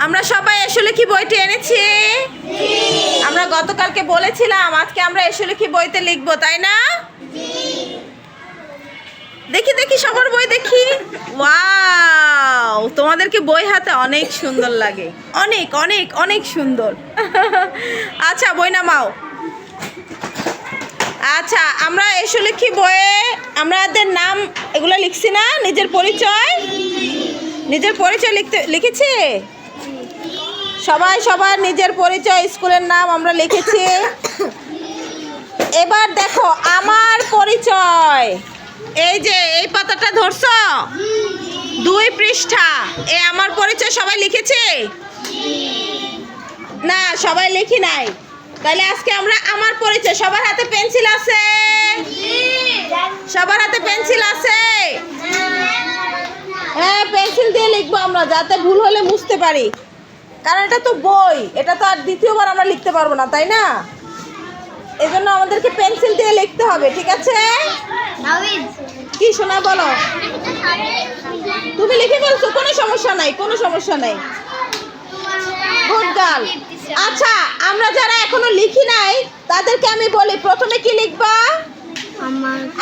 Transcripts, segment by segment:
আমরা সবাই আসলে কি বইটি এনেছি? আমরা গতকালকে বলেছিলাম আজকে আমরা আসলে কি বইতে লিখবো, তাই না? দেখি দেখি সবার বই দেখি। ওয়াও, তোমাদেরকে বই হাতে অনেক সুন্দর লাগে, অনেক অনেক অনেক সুন্দর। আচ্ছা বই নামাও। আচ্ছা, আমরা আসলে কি বইয়ে আমাদের নাম এগুলো লিখছি না? নিজের পরিচয় লিখেছি। সবাই সবার নিজের পরিচয়, স্কুলের নাম আমরা লিখেছি। এবার দেখো আমার পরিচয়, এই যে এই পাতাটা ধরছো, 2 পৃষ্ঠা। আমার পরিচয় সবাই লিখেছে না? সবাই লিখি নাই। তাহলে আজকে আমরা আমার পরিচয়, সবার হাতে পেন্সিল আছে? সবার হাতে পেন্সিল আছে? হ্যাঁ, পেন্সিল দিয়ে লিখবো আমরা, যাতে ভুল হলে মুছতে পারি। কারণ এটা তো বই, এটা তো আর দ্বিতীয়বার আমরা লিখতে পারবো না, তাই না? এই জন্য আমাদেরকে পেন্সিল দিয়ে লিখতে হবে, ঠিক আছে? কি শোনা, বলো। তুমি লিখে ফেলছো, কোনো সমস্যা নাই, কোনো সমস্যা নাই। Good girl. আচ্ছা, আমরা যারা এখনো লিখি নাই তাদেরকে আমি বলি, প্রথমে কি লিখবা?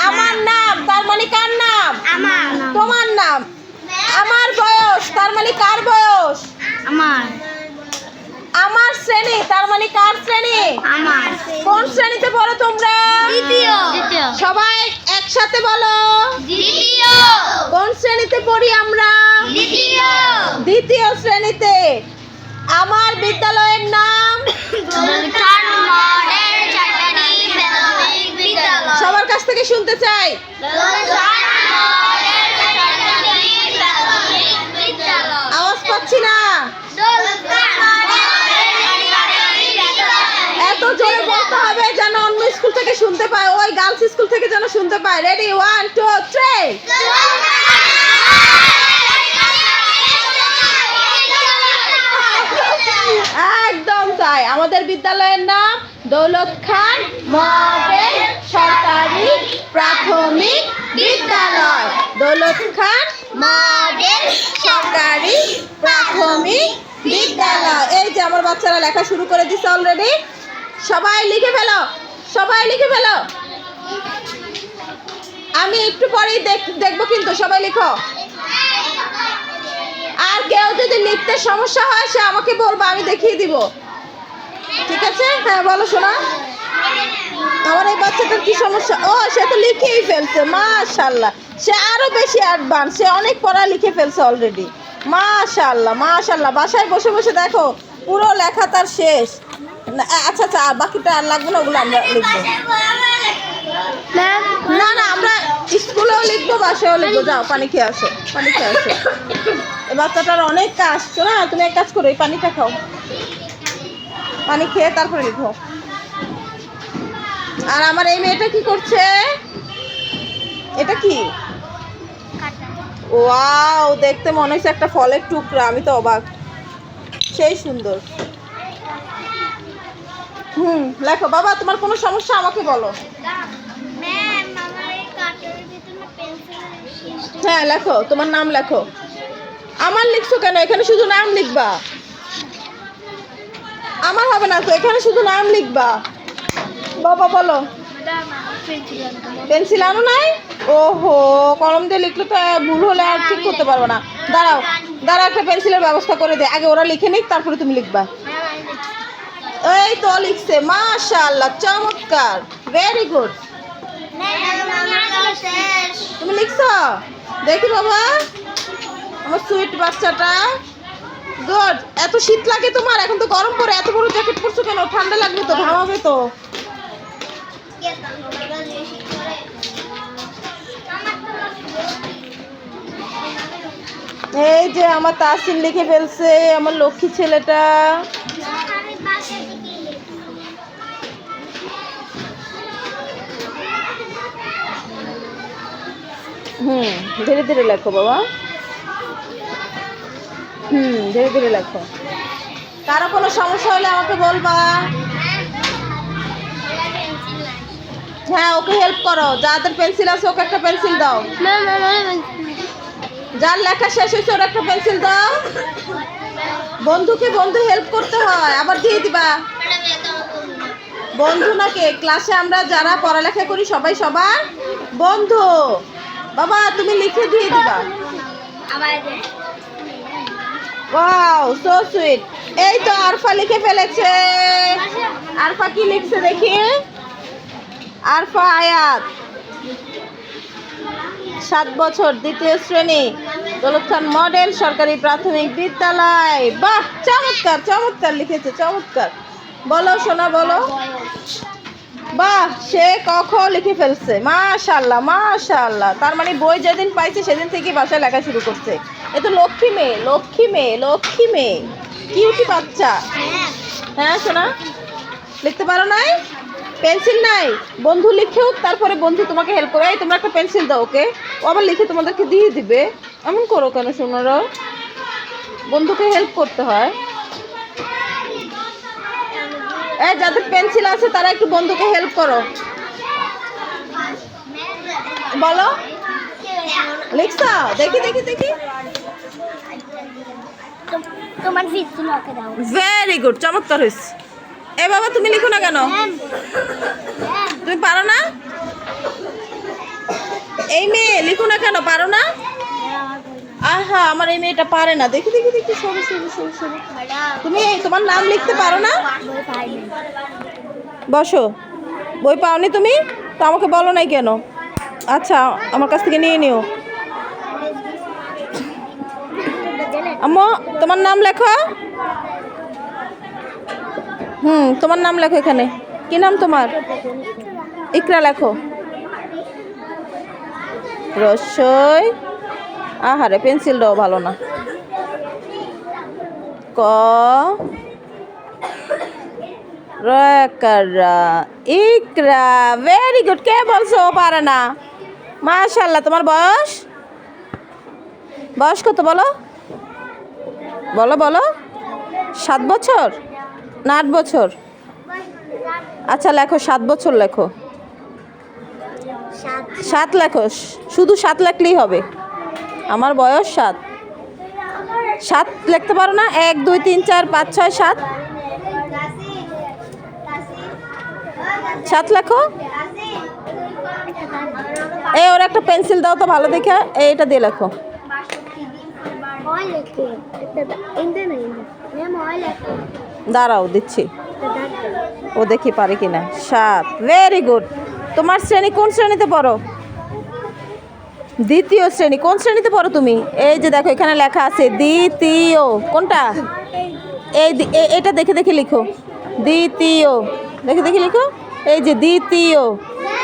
আমার নাম, তার মানে কার নাম? তোমার নাম। আমার বয়স, তার মানে কার বয়স? আমার শ্রেণী, তার মানে কার শ্রেণী? কোন শ্রেণীতে পড়ো তোমরা? দ্বিতীয়। সবাই একসাথে বলো, দ্বিতীয়। কোন শ্রেণীতে পড়ি আমরা? দ্বিতীয় শ্রেণীতে। আমার বিদ্যালয়ের নাম? সবার কাছ থেকে শুনতে চাই। আওয়াজ পাচ্ছি না, এত জোরে বলতে হবে যেন অন্য স্কুল থেকে শুনতে পায়, ওই গার্লস স্কুল থেকে যেন শুনতে পায়। রেডি, 1 2 3। একদম তাই। আমাদের বিদ্যালয়ের নাম দৌলত খান মডেল সরকারি প্রাথমিক বিদ্যালয়। দৌলত খান মডেল সরকারি প্রাথমিক বিদ্যালয়। এই যে আমার বাচ্চারা লেখা শুরু করে দিচ্ছে অলরেডি। সবাই লিখে ফেলো, সবাই লিখে ফেলো। আমি একটু পরেই দেখবো, কিন্তু সবাই লিখো। আর কেউ যদি লিখতে সমস্যা হয় সে আমাকে বলবো, আমি দেখিয়ে দিব, ঠিক আছে? হ্যাঁ বলো শোনা। আমার এই বাচ্চাটার কি সমস্যা? ও, সে তো লিখেই ফেলছে, মাশাআল্লাহ। সে আরো বেশি অ্যাডভান্স, সে অনেক পড়া লিখে ফেলছে অলরেডি। মাশাআল্লাহ মাশাআল্লাহ। বাসায় বসে বসে দেখো পুরো লেখা তার শেষ। আচ্ছা আচ্ছা, বাকিটা আর লাগবে না, ওগুলো আমরা লিখবো। না না, আমরা স্কুলেও লিখবো, বাসায়ও লিখবো। যাও পানি খেয়ে আসো, পানি খেয়ে আসো। এই বাচ্চাটার অনেক কাজ, শোনা তুমি এক কাজ করো, এই পানিটা খাও, পানি খেয়ে তারপরে লিখো। আর আমার এই মেয়েটা কি করছে? এটা কি? ওয়াও, দেখতে মনে হচ্ছে একটা ফলের টুকরা, আমি তো অবাক, সেই সুন্দর। লেখো বাবা, তোমার কোনো সমস্যা আমাকে বলো। হ্যাঁ লেখো, তোমার নাম লেখো। আমার লিখছো কেন? এখানে শুধু নাম লিখবা, আমার হবে না তো, এখানে শুধু নাম লিখবা। বাবা বলো। পেন্সিল আনো নাই? ওহো, কলম দিয়ে লিখলে তো ভুল হলে আর ঠিক করতে পারবো না। দাঁড়াও দাঁড়াও, একটা পেন্সিলের ব্যবস্থা করে দে, আগে ওরা লিখে নিক, তারপরে তুমি লিখবা। এই তো লিখছে, মাশাআল্লাহ, চমৎকার, ভেরি গুড। তুমি লিখছো? দেখি বাবা, আমার সুইট বাচ্চাটা। গুড। এত শীত লাগে তোমার? এখন তো গরম পড়ে, এত বড় জ্যাকেট পরছো কেন? ঠান্ডা লাগবে তো, ঘামাবে তো। এই যে আমার তাসিন লিখে ফেলছে, আমার লক্ষ্মী ছেলেটা। ধীরে ধীরে লেখো বাবা, ধীরে ধীরে লেখো। কারো কোনো সমস্যা হলে আমাকে বলবা। হ্যাঁ, ওকে হেল্প করো, যাদের পেন্সিল আছে ওকে একটা পেন্সিল দাও। যার লেখা শেষ হয়েছে ওর একটা পেন্সিল দাও। বন্ধুকে বন্ধু হেল্প করতে হয়, আবার দিয়ে দিবা। বন্ধু নাকি ক্লাসে আমরা যারা পড়ালেখা করি সবাই সবার বন্ধু। বাবা তুমি লিখে দিয়ে দিবা। Wow so sweet. এই তো আরফা লিখে ফেলেছে। আরফা কি লিখছে দেখি। আরফা আয়াত 7 বছর, 2য় শ্রেণী, দৌলত খান মডেল সরকারি প্রাথমিক বিদ্যালয়। বাহ চমৎকার চমৎকার লিখেছে, চমৎকার। বলো সোনা বলো। বাহ সে কখ লিখে ফেলছে, মাশাআল্লাহ মাশাআল্লাহ। তার মানে বই যেদিন পাইছে সেদিন থেকে বাসায় লেখা শুরু করছে। এ তো লক্ষ্মী মেয়ে, লক্ষ্মী মেয়ে, লক্ষ্মী মেয়ে, কিউটি বাচ্চা। হ্যাঁ সোনা লিখতে পারো নাই, পেন্সিল নাই, বন্ধু লিখেও তারপরে বন্ধু তোমাকে হেল্প করে। এই তোমরা একটা পেন্সিল দাও ওকে, ও আবার লিখে তোমাদেরকে দিয়ে দিবে। এমন করো কেন সোনারা, বন্ধুকে হেল্প করতে হয়। এই যাদের পেন্সিল আছে তারা একটু বন্ধুকে হেল্প করো। বলো লিখছা, দেখি দেখি দেখি। তোমার ফিসগুলো ওকে দাও। ভেরি গুড, চমৎকার হয়েছে। এ বাবা তুমি লিখো না কেন, তুমি পারো না? এই মেয়ে লিখো না কেন, পারো না? আহা আমার এই মেয়েটা পারে না, দেখি দেখি দেখি। সরু সরু সরু সরু। তুমি তোমার নাম লিখতে পারো না? বসো। বই পাওনি তুমি তো আমাকে বলো নাই কেন? আচ্ছা আমার কাছ থেকে নিয়ে নিও। আম্মু তোমার নাম লেখো। তোমার নাম লেখো এখানে। কি নাম তোমার? ইকরা লেখো। রসই, আহারে পেন্সিলটাও ভালো না। ক রকারা ইকরা, ভেরি গুড। কে বলছো ও পারে না? মাশাআল্লাহ। তোমার বয়স বয়স কত বলো, বলো বলো। 7 বছর না 8 বছর? আচ্ছা লেখো 7 বছর লেখো। 7 লেখো, শুধু 7 লেখলেই হবে। আমার বয়স 7। 7 লিখতে পারো না? 1 2 3 4 5 6 7। 7 লেখো। এই ওর একটা পেন্সিল দাও তো ভালো দেখে, এইটা দিয়ে লেখো। দাঁড়াও দিচ্ছি, ও দেখি পারে কিনা। 7, ভেরি গুড। তোমার শ্রেণী কোন শ্রেণীতে পড়ো? 2য় শ্রেণী। কোন শ্রেণীতে পড়ো তুমি? এই যে দেখো এখানে লেখা আছে 2য়। কোনটা? এটা দেখে দেখে লিখো। 2য় দেখে দেখে লিখো। এই যে 2য়।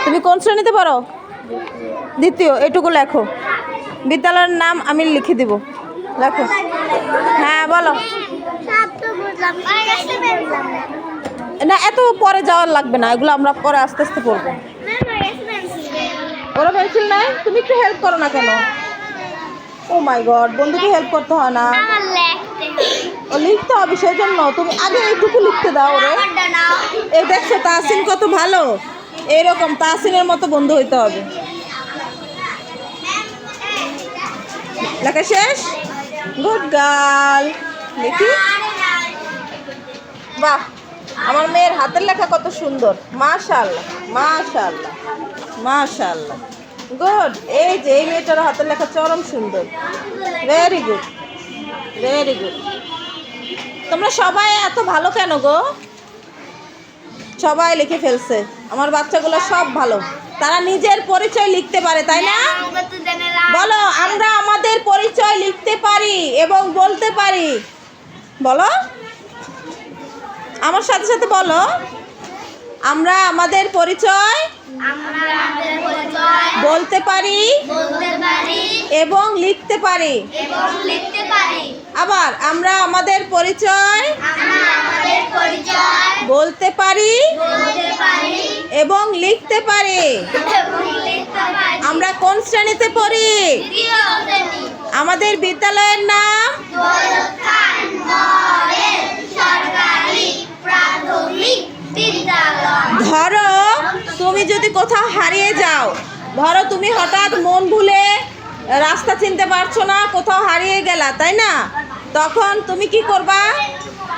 তুমি কোন শ্রেণীতে পড়ো? 2য়। এটুকু লেখো। বিদ্যালয়ের নাম আমি লিখে দিব, লেখো। হ্যাঁ বলো। না এত পরে যাওয়ার লাগবে না, এগুলো আমরা পরে আস্তে আস্তে পড়বো। ওরা পেন্সিল নাই, তুমি একটু হেল্প করো না কেন? ও মাই গড, বন্ধুকে হেল্প করতে হয় না, ও লিখতে হবে সেই জন্য। তুমি আগে এইটুকু লিখতে দাও ওরে। এই দেখছো তাহসিন কত ভালো, এরকম তাহসিনের মতো বন্ধু হইতে হবে। লেখা শেষ? Good girl. দেখি, বাহ আমার মেয়ের হাতের লেখা কত সুন্দর, মাশাআল্লাহ মাশাআল্লাহ মাশাআল্লাহ। গুড। এই যে এই মেয়েটার হাতের লেখা চরম সুন্দর। Very good very good. তোমরা সবাই এত ভালো কেন গো? সবাই লিখে ফেলছে, আমার বাচ্চাগুলো সব ভালো। তারা নিজের পরিচয় লিখতে পারে, তাই না? বলো আমরা আমাদের পরিচয় লিখতে পারি এবং বলতে পারি। বলো আমার সাথে সাথে বলো, আমরা আমাদের পরিচয় বলতে পারি এবং লিখতে পারি। আবার আমরা আমাদের পরিচয় বলতে পারি এবং লিখতে পারি। আমরা কোন শ্রেণীতে পড়ি? আমাদের বিদ্যালয়ের নাম ধরো তুমি যদি কোথাও হারিয়ে যাও, ধরো তুমি হঠাৎ মন ভুলে রাস্তা চিনতে পারছো না, কোথাও হারিয়ে গেলা, তাই না? তখন তুমি কি করবা?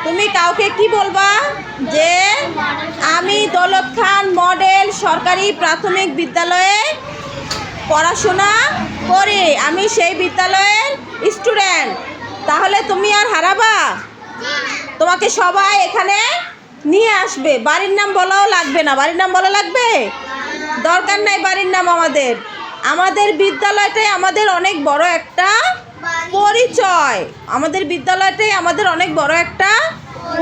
তুমি কাউকে কি বলবা যে আমি দৌলত খান মডেল সরকারি প্রাথমিক বিদ্যালয়ে পড়াশোনা করি, আমি সেই বিদ্যালয়ের স্টুডেন্ট। তাহলে তুমি আর হারাবা? তোমাকে সবাই এখানে নিয়ে আসবে। বাড়ির নাম বলাও লাগবে না। বাড়ির নাম বলা লাগবে? দরকার নাই বাড়ির নাম। আমাদের বিদ্যালয়টাই আমাদের অনেক বড় একটা পরিচয়। আমাদের বিদ্যালয়টাই আমাদের অনেক বড় একটা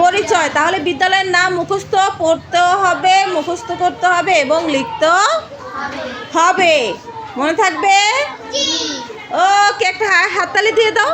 পরিচয়। তাহলে বিদ্যালয়ের নাম মুখস্থ পড়তেও হবে, মুখস্থ করতে হবে এবং লিখতেও হবে। মনে থাকবে? ওকে, একটা হাততালি দিয়ে দাও।